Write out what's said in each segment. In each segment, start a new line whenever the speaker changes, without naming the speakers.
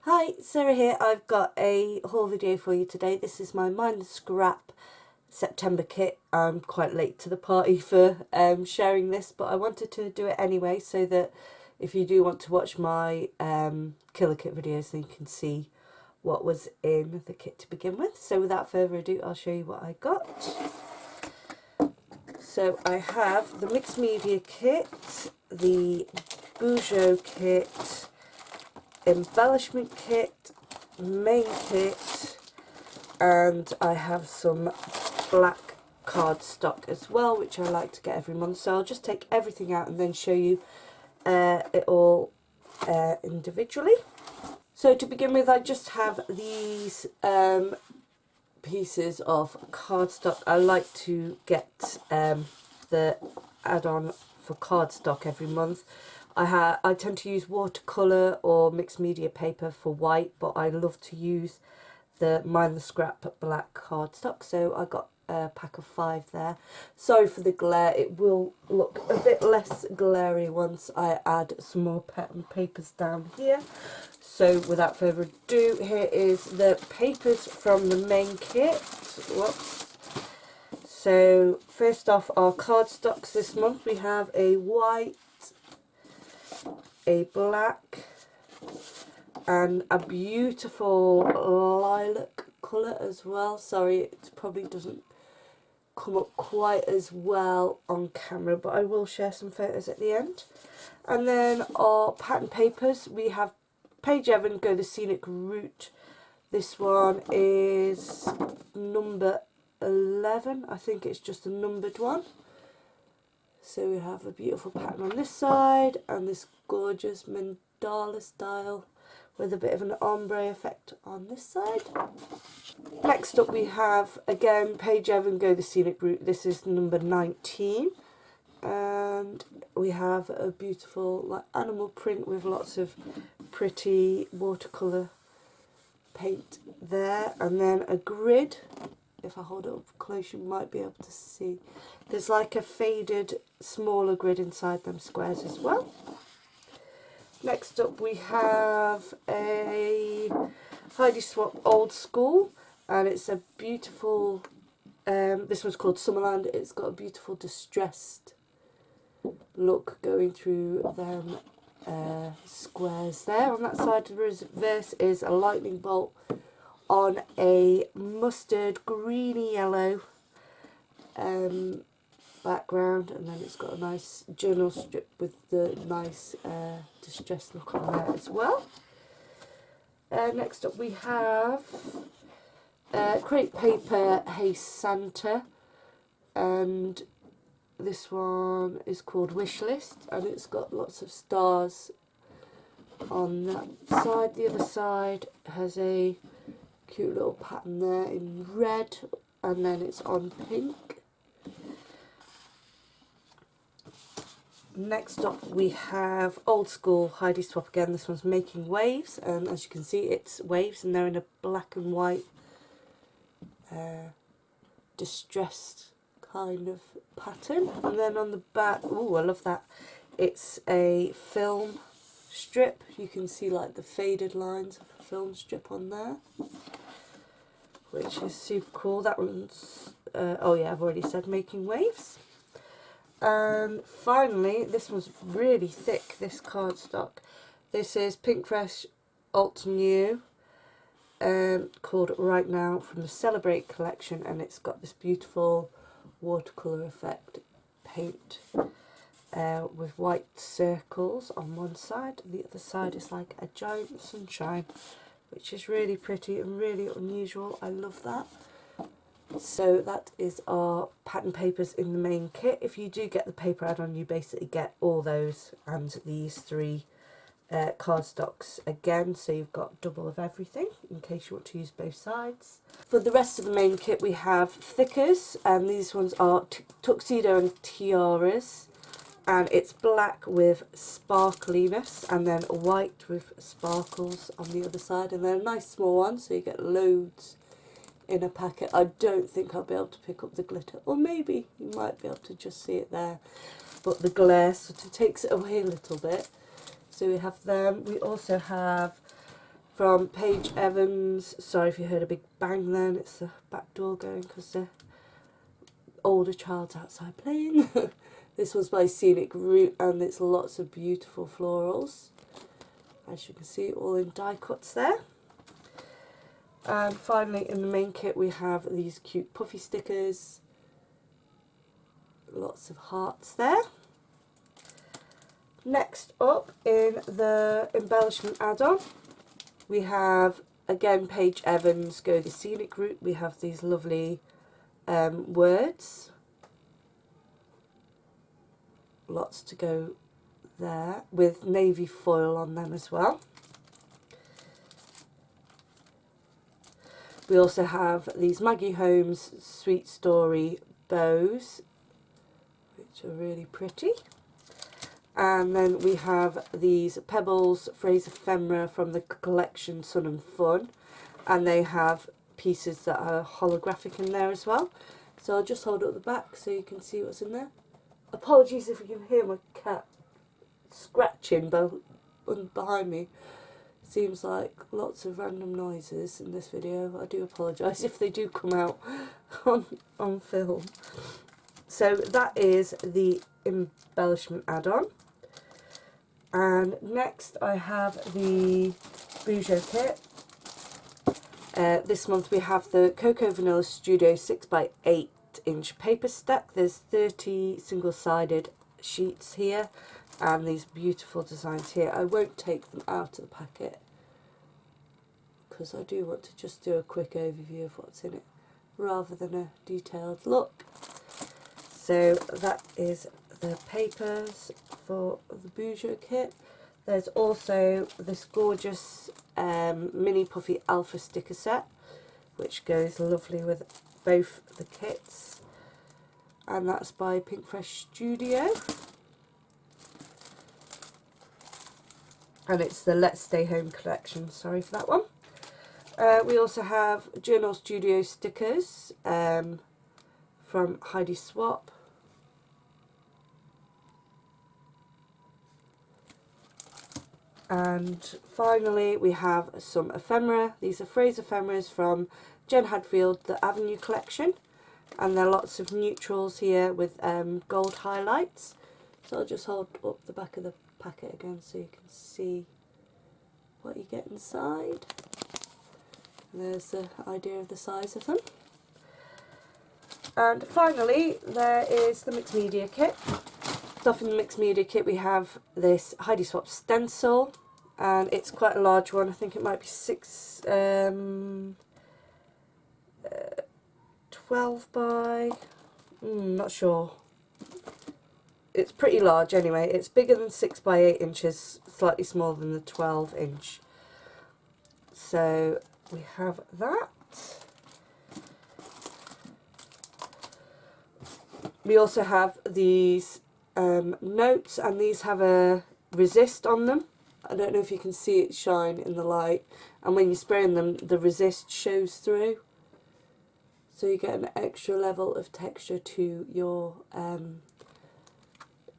Hi, Sarah here. I've got a haul video for you today. This is my Mind the Scrap September kit. I'm quite late to the party for sharing this, but I wanted to do it anyway so that if you do want to watch my killer kit videos, then you can see what was in the kit to begin with. So without further ado, I'll show you what I got. So I have the mixed media kit, the Bougeot kit, embellishment kit, main kit, and I have some black cardstock as well, which I like to get every month. So I'll just take everything out and then show you it all individually. So to begin with, I just have these pieces of cardstock. I like to get the add-on for cardstock every month. I tend to use watercolour or mixed media paper for white, but I love to use the Mind the Scrap black cardstock, so I got a pack of 5 there. Sorry for the glare, it will look a bit less glary once I add some more pattern papers down here. So without further ado, here is the papers from the main kit. Whoops. So first off, our cardstocks this month. We have a white, a black, and a beautiful lilac colour as well. Sorry, it probably doesn't come up quite as well on camera, but I will share some photos at the end. And then our pattern papers, we have Page Evan Go the Scenic Route. This one is number 11. I think it's just a numbered one. So we have a beautiful pattern on this side and this gorgeous mandala style with a bit of an ombre effect on this side. Next up we have, again, Page Evan Go the Scenic Route. This is number 19. And we have a beautiful animal print with lots of pretty watercolour paint there. And then a grid. If I hold it up close, you might be able to see. There's like a faded, smaller grid inside them squares as well. Next up we have a Heidi Swap Old School, and it's a beautiful, this one's called Summerland. It's got a beautiful distressed look going through them squares there. On that side of the reverse is a lightning bolt on a mustard greeny yellow background, and then it's got a nice journal strip with the nice distressed look on there as well. Next up we have crepe paper Hey Santa, and this one is called Wish List, and it's got lots of stars on that side. The other side has a cute little pattern there in red, and then it's on pink. Next up we have Old School Heidi Swap again. This one's Making Waves, and as you can see it's waves and they're in a black and white distressed kind of pattern. And then on the back, oh, I love that, it's a film strip. You can see like the faded lines of a film strip on there, which is super cool. That one's oh yeah, I've already said Making Waves. And finally, this one's really thick, this cardstock. This is Pink Fresh Alt New, called Right Now, from the Celebrate collection, and it's got this beautiful watercolour effect paint with white circles on one side. The other side is like a giant sunshine, which is really pretty and really unusual. I love that. So that is our pattern papers in the main kit. If you do get the paper add-on, you basically get all those and these 3 cardstocks again, so you've got double of everything in case you want to use both sides. For the rest of the main kit we have thickers, and these ones are Tuxedo and Tiaras, and it's black with sparkliness and then white with sparkles on the other side, and they're a nice small one, so you get loads in a packet. I don't think I'll be able to pick up the glitter, or maybe you might be able to just see it there, but the glare sort of takes it away a little bit. So we have them. We also have from Paige Evans. Sorry if you heard a big bang then, it's the back door going because the older child's outside playing. This one's by Scenic Route and it's lots of beautiful florals. As you can see, all in die cuts there. And finally in the main kit we have these cute puffy stickers. Lots of hearts there. Next up in the embellishment add-on we have again Paige Evans, Go the Scenic Route. We have these lovely words. Lots to go there with navy foil on them as well. We also have these Maggie Holmes Sweet Story bows, which are really pretty. And then we have these Pebbles Fraser Ephemera from the collection Sun and Fun. And they have pieces that are holographic in there as well. So I'll just hold up the back so you can see what's in there. Apologies if you can hear my cat scratching behind me. Seems like lots of random noises in this video. I do apologise if they do come out on film. So that is the embellishment add-on. And next I have the Bouger kit. This month we have the Cocoa Vanilla Studio 6x8 inch paper stack. There's 30 single-sided sheets here and these beautiful designs here. I won't take them out of the packet because I do want to just do a quick overview of what's in it rather than a detailed look. So that is the papers for the Bouger kit. There's also this gorgeous mini puffy alpha sticker set which goes lovely with both the kits, and that's by Pink Fresh Studio, and it's the Let's Stay Home collection. Sorry for that one. We also have Journal Studio stickers from Heidi Swap. And finally we have some ephemera. These are Fraser ephemeras from Jen Hadfield, the Avenue collection, and there are lots of neutrals here with gold highlights. So I'll just hold up the back of the packet again so you can see what you get inside. There's the idea of the size of them. And finally there is the mixed media kit. Off in the mixed media kit we have this Heidi Swap stencil, and it's quite a large one. I think it might be 12 by, not sure. It's pretty large anyway. It's bigger than 6 by 8 inches, slightly smaller than the 12 inch. So we have that. We also have these notes, and these have a resist on them. I don't know if you can see it shine in the light, and when you spray in them the resist shows through, so you get an extra level of texture to your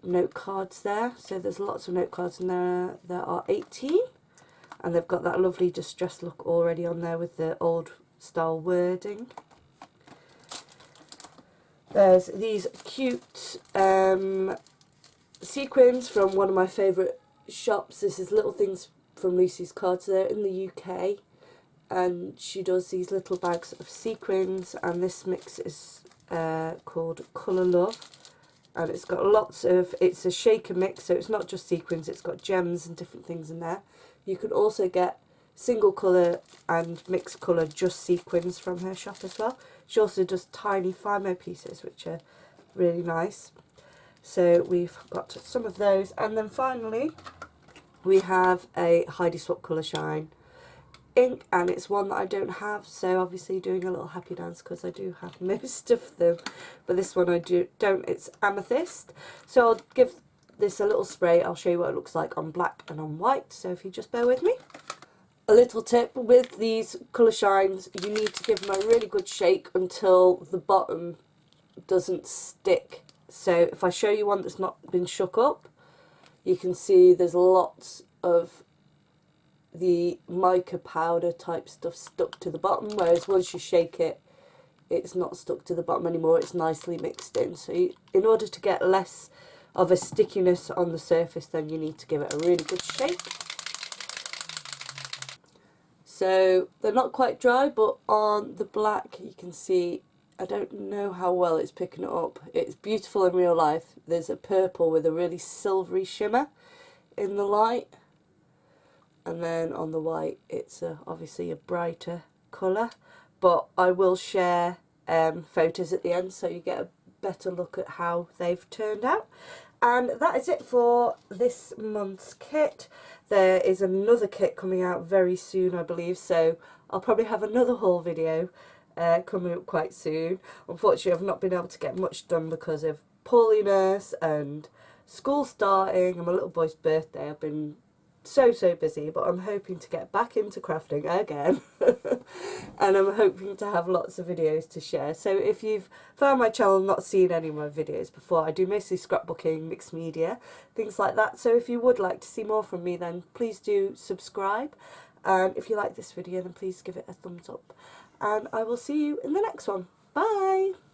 note cards there. So there's lots of note cards in there. There are 18, and they've got that lovely distressed look already on there with the old style wording. There's these cute sequins from one of my favourite shops. This is Little Things from Lucy's Cards. They're in the UK, and she does these little bags of sequins, and this mix is called Colour Love, and it's got lots of, it's a shaker mix, so it's not just sequins, it's got gems and different things in there. You can also get single colour and mixed colour just sequins from her shop as well. She also does tiny Fimo pieces which are really nice. So we've got some of those, and then finally we have a Heidi Swap Colour Shine ink, and it's one that I don't have, so obviously doing a little happy dance because I do have most of them, but this one I don't. It's Amethyst. So I'll give this a little spray. I'll show you what it looks like on black and on white, so if you just bear with me. A little tip with these colour shines, you need to give them a really good shake until the bottom doesn't stick. So if I show you one that's not been shook up, you can see there's lots of the mica powder type stuff stuck to the bottom, whereas once you shake it, it's not stuck to the bottom anymore, it's nicely mixed in. So in order to get less of a stickiness on the surface, then you need to give it a really good shake. So they're not quite dry, but on the black you can see, I don't know how well it's picking it up. It's beautiful in real life. There's a purple with a really silvery shimmer in the light, and then on the white it's obviously a brighter colour, but I will share photos at the end so you get a better look at how they've turned out. And that is it for this month's kit. There is another kit coming out very soon, I believe, so I'll probably have another haul video coming up quite soon. Unfortunately, I've not been able to get much done because of poorliness and school starting and my little boy's birthday. I've been so busy, but I'm hoping to get back into crafting again. And I'm hoping to have lots of videos to share. So if you've found my channel and not seen any of my videos before, I do mostly scrapbooking, mixed media, things like that. So if you would like to see more from me, then please do subscribe. And if you like this video, then please give it a thumbs up. And I will see you in the next one. Bye!